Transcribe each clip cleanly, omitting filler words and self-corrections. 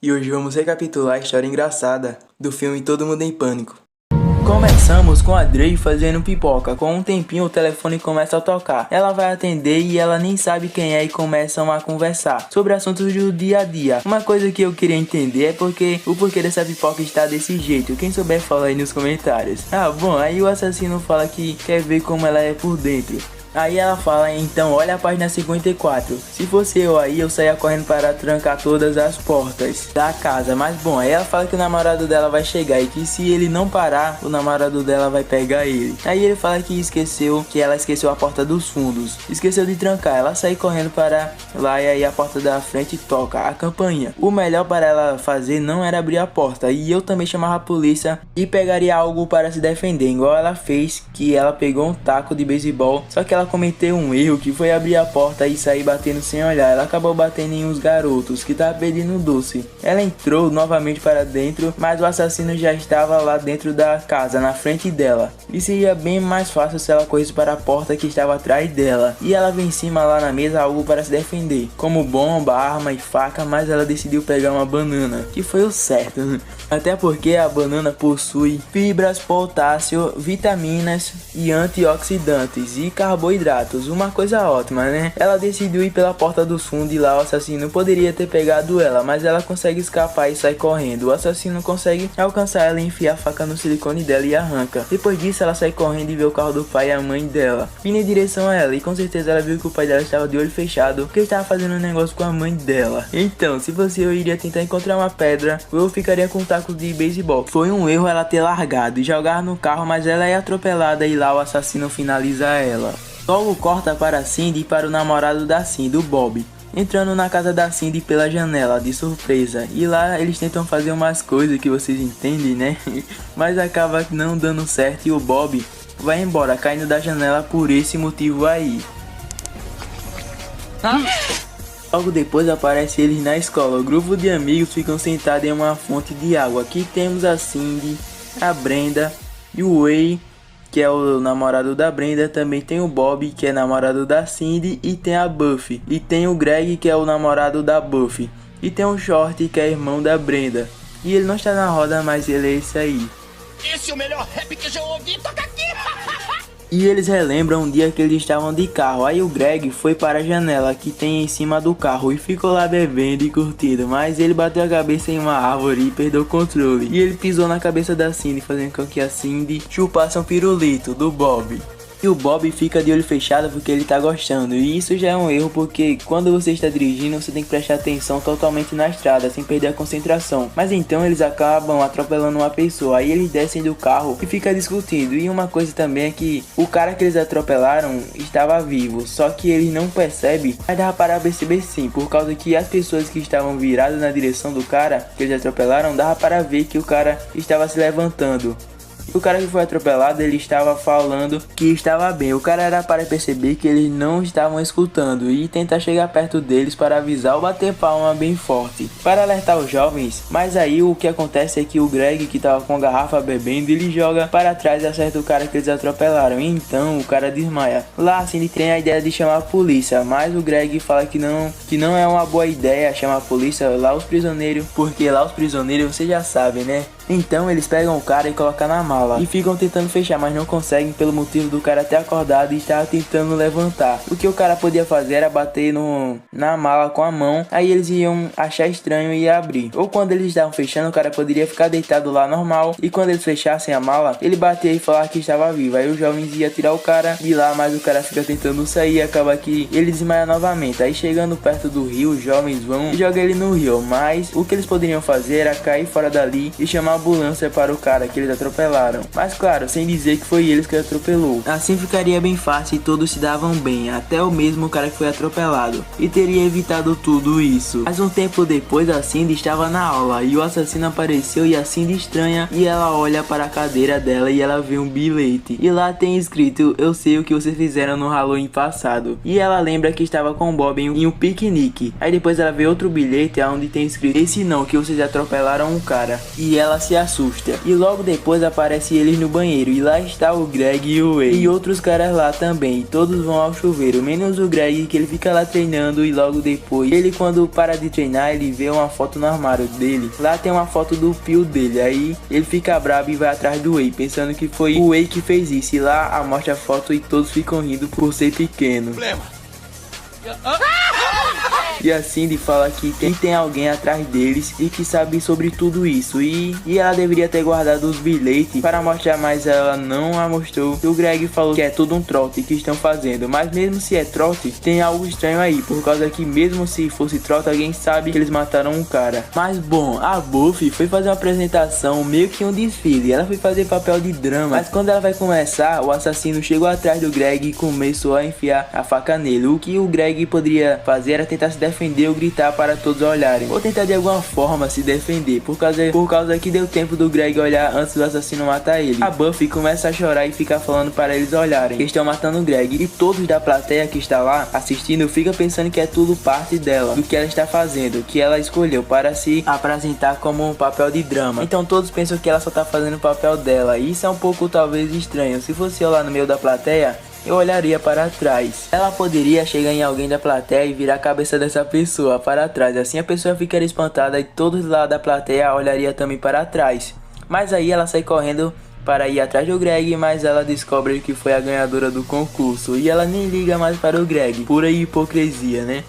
E hoje vamos recapitular a história engraçada do filme Todo Mundo em Pânico. Começamos com a Dre fazendo pipoca. Com um tempinho o telefone começa a tocar. Ela vai atender e ela nem sabe quem é e começam a conversar sobre assuntos do dia a dia. Uma coisa que eu queria entender é o porquê dessa pipoca está desse jeito. Quem souber fala aí nos comentários. Bom, aí o assassino fala que quer ver como ela é por dentro. Aí ela fala, então olha a página 54. Se fosse eu aí, eu saía correndo para trancar todas as portas da casa. Mas bom, aí ela fala que o namorado dela vai chegar e que se ele não parar, o namorado dela vai pegar ele. Aí ele fala que ela esqueceu a porta dos fundos. Esqueceu de trancar, ela sai correndo para lá e aí a porta da frente toca a campainha. O melhor para ela fazer não era abrir a porta. E eu também chamava a polícia e pegaria algo para se defender, igual ela fez, que ela pegou um taco de beisebol, só que ela cometeu um erro que foi abrir a porta e sair batendo sem olhar. Ela acabou batendo em uns garotos que estavam pedindo um doce. Ela entrou novamente para dentro, mas o assassino já estava lá dentro da casa, na frente dela. E seria bem mais fácil se ela corresse para a porta que estava atrás dela. E ela veio em cima lá na mesa algo para se defender, como bomba, arma e faca, mas ela decidiu pegar uma banana, que foi o certo. Até porque a banana possui fibras, potássio, vitaminas e antioxidantes e carboidratos, uma coisa ótima, né? Ela decidiu ir pela porta dos fundos e lá o assassino poderia ter pegado ela, mas ela consegue escapar e sai correndo. O assassino consegue alcançar ela e enfia a faca no silicone dela e arranca. Depois disso ela sai correndo e vê o carro do pai e a mãe dela vindo em direção a ela, e com certeza ela viu que o pai dela estava de olho fechado porque estava fazendo um negócio com a mãe dela. Então, se fosse eu, iria tentar encontrar uma pedra ou eu ficaria com um taco de beisebol. Foi um erro ela ter largado e jogar no carro, mas ela é atropelada e lá o assassino finaliza ela. Logo corta para Cindy e para o namorado da Cindy, o Bob, entrando na casa da Cindy pela janela de surpresa, e lá eles tentam fazer umas coisas que vocês entendem, né? Mas acaba não dando certo e o Bob vai embora caindo da janela por esse motivo aí. Logo depois aparece eles na escola. O grupo de amigos ficam sentados em uma fonte de água. Aqui temos a Cindy, a Brenda e o Way, que é o namorado da Brenda. Também tem o Bob, que é namorado da Cindy, e tem a Buffy. E tem o Greg, que é o namorado da Buffy. E tem o Short, que é irmão da Brenda. E ele não está na roda, mas ele é esse aí. Esse é o melhor rap que eu já ouvi, toca aqui! E eles relembram um dia que eles estavam de carro. Aí o Greg foi para a janela que tem em cima do carro e ficou lá bebendo e curtindo, mas ele bateu a cabeça em uma árvore e perdeu o controle. E ele pisou na cabeça da Cindy, fazendo com que a Cindy chupasse um pirulito do Bob. E o Bob fica de olho fechado porque ele tá gostando. E isso já é um erro, porque quando você está dirigindo você tem que prestar atenção totalmente na estrada, sem perder a concentração. Mas então eles acabam atropelando uma pessoa. Aí eles descem do carro e ficam discutindo. E uma coisa também é que o cara que eles atropelaram estava vivo, só que eles não percebem. Mas dava para perceber sim, por causa que as pessoas que estavam viradas na direção do cara que eles atropelaram, dava para ver que o cara estava se levantando. O cara que foi atropelado, ele estava falando que estava bem. O cara era para perceber que eles não estavam escutando e tentar chegar perto deles para avisar ou bater palma bem forte para alertar os jovens. Mas aí o que acontece é que o Greg, que estava com a garrafa bebendo, ele joga para trás e acerta o cara que eles atropelaram. E então o cara desmaia. Lá assim ele tem a ideia de chamar a polícia, mas o Greg fala que não é uma boa ideia chamar a polícia lá os prisioneiros, porque lá os prisioneiros você já sabe, né? Então eles pegam o cara e colocam na mala e ficam tentando fechar, mas não conseguem pelo motivo do cara ter acordado e estar tentando levantar. O que o cara podia fazer era bater na mala com a mão, aí eles iam achar estranho e ia abrir. Ou quando eles estavam fechando, o cara poderia ficar deitado lá normal, e quando eles fechassem a mala, ele batia e falar que estava vivo. Aí os jovens iam tirar o cara de lá, mas o cara fica tentando sair e acaba que ele desmaia novamente. Aí chegando perto do rio, os jovens vão e jogam ele no rio, mas o que eles poderiam fazer era cair fora dali e chamar a ambulância para o cara que eles atropelaram, mas claro, sem dizer que foi eles que atropelou. Assim ficaria bem fácil e todos se davam bem, até o mesmo cara que foi atropelado, e teria evitado tudo isso. Mas um tempo depois a Cindy estava na aula e o assassino apareceu, e a Cindy estranha e ela olha para a cadeira dela e ela vê um bilhete e lá tem escrito: eu sei o que vocês fizeram no Halloween passado. E ela lembra que estava com o Bob em um piquenique. Aí depois ela vê outro bilhete onde tem escrito: esse não, que vocês atropelaram um cara. E ela se assusta. E logo depois aparece aparece eles no banheiro e lá está o Greg e o Wade e outros caras lá também. Todos vão ao chuveiro, menos o Greg, que ele fica lá treinando e logo depois ele, quando para de treinar, ele vê uma foto no armário dele. Lá tem uma foto do pio dele, aí ele fica bravo e vai atrás do Wade, pensando que foi o Wade que fez isso. E lá mostra a foto e todos ficam rindo por ser pequeno. E a Cindy fala que tem alguém atrás deles e que sabe sobre tudo isso. E ela deveria ter guardado os bilhetes para mostrar, mas ela não a mostrou. E o Greg falou que é tudo um trote que estão fazendo. Mas mesmo se é trote, tem algo estranho aí. Por causa que mesmo se fosse trote, alguém sabe que eles mataram um cara. Mas bom, a Buffy foi fazer uma apresentação, meio que um desfile. Ela foi fazer papel de drama. Mas quando ela vai começar, o assassino chegou atrás do Greg e começou a enfiar a faca nele. O que o Greg poderia fazer era tentar se defender ou gritar para todos olharem, ou tentar de alguma forma se defender, por causa que deu tempo do Greg olhar antes do assassino matar ele. A Buffy começa a chorar e fica falando para eles olharem que estão matando o Greg, e todos da plateia que está lá assistindo fica pensando que é tudo parte dela, do que ela está fazendo, que ela escolheu para se apresentar como um papel de drama. Então todos pensam que ela só está fazendo o papel dela, e isso é um pouco talvez estranho. Se fosse eu lá no meio da plateia, eu olharia para trás. Ela poderia chegar em alguém da plateia e virar a cabeça dessa pessoa para trás. Assim a pessoa ficaria espantada e todos lá da plateia olhariam também para trás. Mas aí ela sai correndo para ir atrás do Greg, mas ela descobre que foi a ganhadora do concurso e ela nem liga mais para o Greg, pura hipocrisia, né?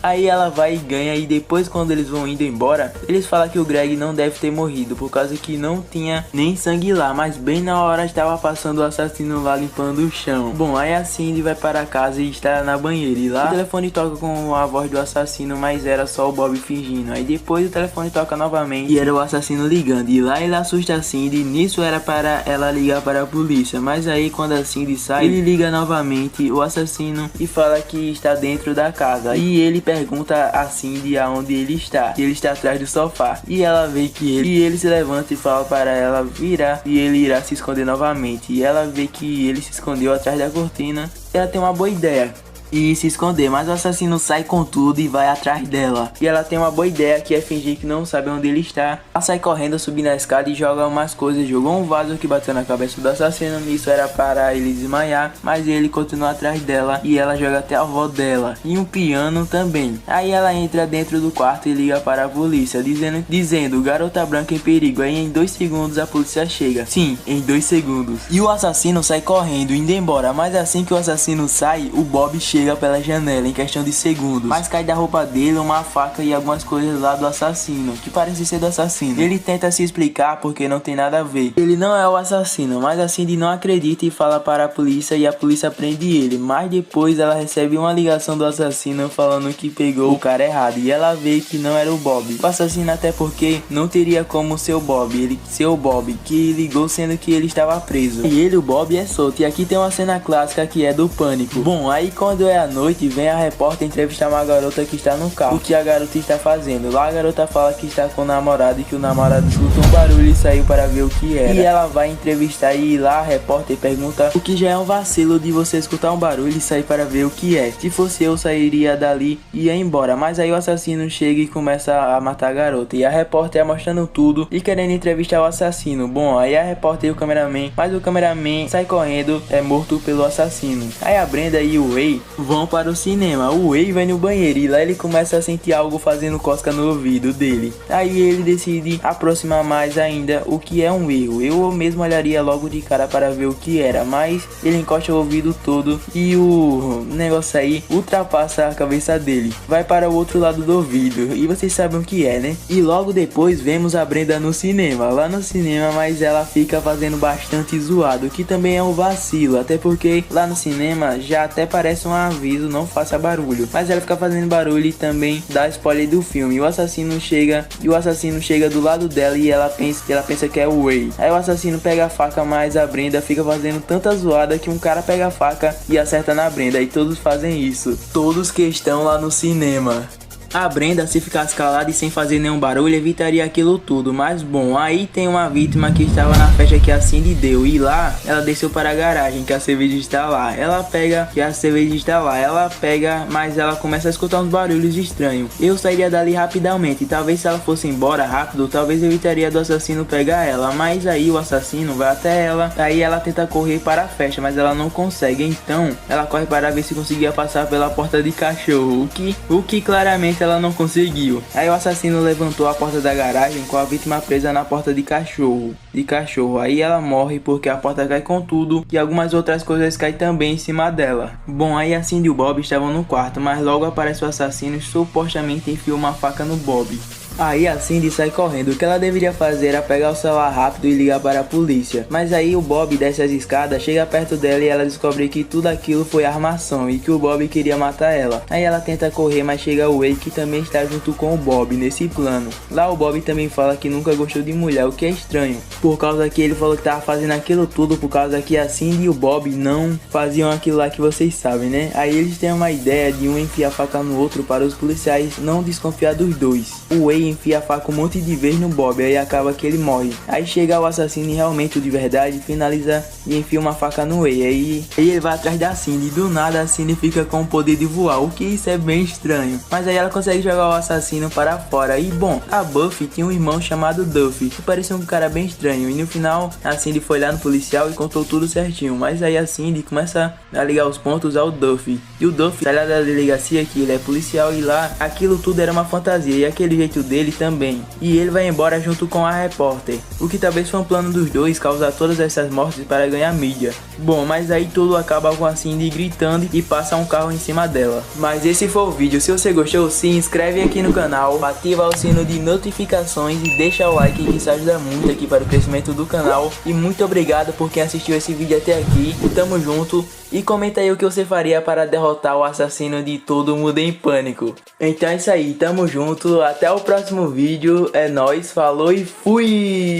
Aí ela vai e ganha, e depois, quando eles vão indo embora, eles falam que o Greg não deve ter morrido por causa que não tinha nem sangue lá, mas bem na hora estava passando o assassino lá limpando o chão. Bom, aí a Cindy vai para casa e está na banheira, e lá o telefone toca com a voz do assassino, mas era só o Bob fingindo. Aí depois o telefone toca novamente e era o assassino ligando, e lá ele assusta a Cindy. Nisso era para ela ligar para a polícia, mas aí quando a Cindy sai, ele liga novamente o assassino e fala que está dentro da casa, e ele pergunta a Cindy aonde ele está, e ele está atrás do sofá, e ela vê que ele se levanta e fala para ela virar e ele irá se esconder novamente, e ela vê que ele se escondeu atrás da cortina. Ela tem uma boa ideia e se esconder, mas o assassino sai com tudo e vai atrás dela, e ela tem uma boa ideia, que é fingir que não sabe onde ele está. Ela sai correndo, subindo a escada e joga umas coisas, jogou um vaso que bateu na cabeça do assassino. Nisso era para ele desmaiar, mas ele continua atrás dela e ela joga até a avó dela e um piano também. Aí ela entra dentro do quarto e liga para a polícia, dizendo garota branca em perigo. Aí em 2 segundos a polícia chega, sim, em 2 segundos, e o assassino sai correndo, indo embora. Mas assim que o assassino sai, o Bob chega pela janela em questão de segundos, mas cai da roupa dele uma faca e algumas coisas lá do assassino, que parece ser do assassino. Ele tenta se explicar porque não tem nada a ver, ele não é o assassino, mas a Cindy não acredita e fala para a polícia, e a polícia prende ele. Mas depois ela recebe uma ligação do assassino falando que pegou o cara errado, e ela vê que não era o Bob, o assassino, até porque não teria como ser o Bob, que ligou sendo que ele estava preso, e ele, o Bob, é solto. E aqui tem uma cena clássica que é do Pânico. Bom, aí quando é à noite, vem a repórter entrevistar uma garota que está no carro. O que a garota está fazendo? Lá a garota fala que está com o namorado e que o namorado escutou um barulho e saiu para ver o que era. E ela vai entrevistar, e lá a repórter pergunta o que já é um vacilo de você escutar um barulho e sair para ver o que é. Se fosse eu, sairia dali e ia embora. Mas aí o assassino chega e começa a matar a garota, e a repórter mostrando tudo e querendo entrevistar o assassino. Bom, aí a repórter e o cameraman, mas o cameraman sai correndo, é morto pelo assassino. Aí a Brenda e o Way vão para o cinema. O Way vai no banheiro e lá ele começa a sentir algo fazendo cosca no ouvido dele. Aí ele decide aproximar mais ainda, o que é um erro. Eu mesmo olharia logo de cara para ver o que era, mas ele encosta o ouvido todo e o negócio aí ultrapassa a cabeça dele, vai para o outro lado do ouvido, e vocês sabem o que é, né? E logo depois vemos a Brenda no cinema, lá no cinema, mas ela fica fazendo bastante zoado, que também é um vacilo, até porque lá no cinema já até parece um aviso, não faça barulho, mas ela fica fazendo barulho e também dá spoiler do filme. E o assassino chega do lado dela e ela pensa que é o Way. Aí o assassino pega a faca, mas a Brenda fica fazendo tanta zoada que um cara pega a faca e acerta na Brenda, e todos fazem isso, todos que estão lá no cinema. A Brenda, se ficasse calada e sem fazer nenhum barulho, evitaria aquilo tudo. Mas bom, aí tem uma vítima que estava na festa que a Cindy deu. E lá, ela desceu para a garagem, que a cerveja está lá. Ela pega, mas ela começa a escutar uns barulhos estranhos. Eu sairia dali rapidamente. Talvez se ela fosse embora rápido, talvez evitaria do assassino pegar ela. Mas aí o assassino vai até ela. Aí ela tenta correr para a festa, mas ela não consegue. Então, ela corre para ver se conseguia passar pela porta de cachorro. O que claramente ela não conseguiu. Aí o assassino levantou a porta da garagem com a vítima presa na porta de cachorro. Aí ela morre porque a porta cai com tudo e algumas outras coisas caem também em cima dela. Bom, aí a Cindy e o Bob estavam no quarto, mas logo aparece o assassino e supostamente enfiou uma faca no Bob. Aí a Cindy sai correndo. O que ela deveria fazer era pegar o celular rápido e ligar para a polícia. Mas aí o Bob desce as escadas, chega perto dela e ela descobre que tudo aquilo foi armação e que o Bob queria matar ela. Aí ela tenta correr, mas chega o Way, que também está junto com o Bob nesse plano. Lá o Bob também fala que nunca gostou de mulher, o que é estranho, por causa que ele falou que tava fazendo aquilo tudo por causa que a Cindy e o Bob não faziam aquilo lá que vocês sabem, né? Aí eles têm uma ideia de um enfiar a faca no outro para os policiais não desconfiar dos dois. O Way enfia a faca um monte de vezes no Bob, aí acaba que ele morre. Aí chega o assassino e realmente o de verdade finaliza e enfia uma faca no Way. Aí ele vai atrás da Cindy. Do nada a Cindy fica com o poder de voar, o que isso é bem estranho. Mas aí ela consegue jogar o assassino para fora. E bom, a Buffy tinha um irmão chamado Duffy, que parecia um cara bem estranho. E no final a Cindy foi lá no policial e contou tudo certinho. Mas aí a Cindy começa a ligar os pontos ao Duffy. E o Duffy sai lá da delegacia que ele é policial e lá aquilo tudo era uma fantasia. E aquele jeito dele também. E ele vai embora junto com a repórter. O que talvez foi um plano dos dois causar todas essas mortes para ganhar mídia. Bom, mas aí tudo acaba com a Cindy gritando e passa um carro em cima dela. Mas esse foi o vídeo. Se você gostou, se inscreve aqui no canal, ativa o sino de notificações e deixa o like, que isso ajuda muito aqui para o crescimento do canal. E muito obrigado por quem assistiu esse vídeo até aqui. Tamo junto. E comenta aí o que você faria para derrotar o assassino de Todo Mundo em Pânico. Então é isso aí, tamo junto, até o próximo vídeo, é nóis, falou e fui!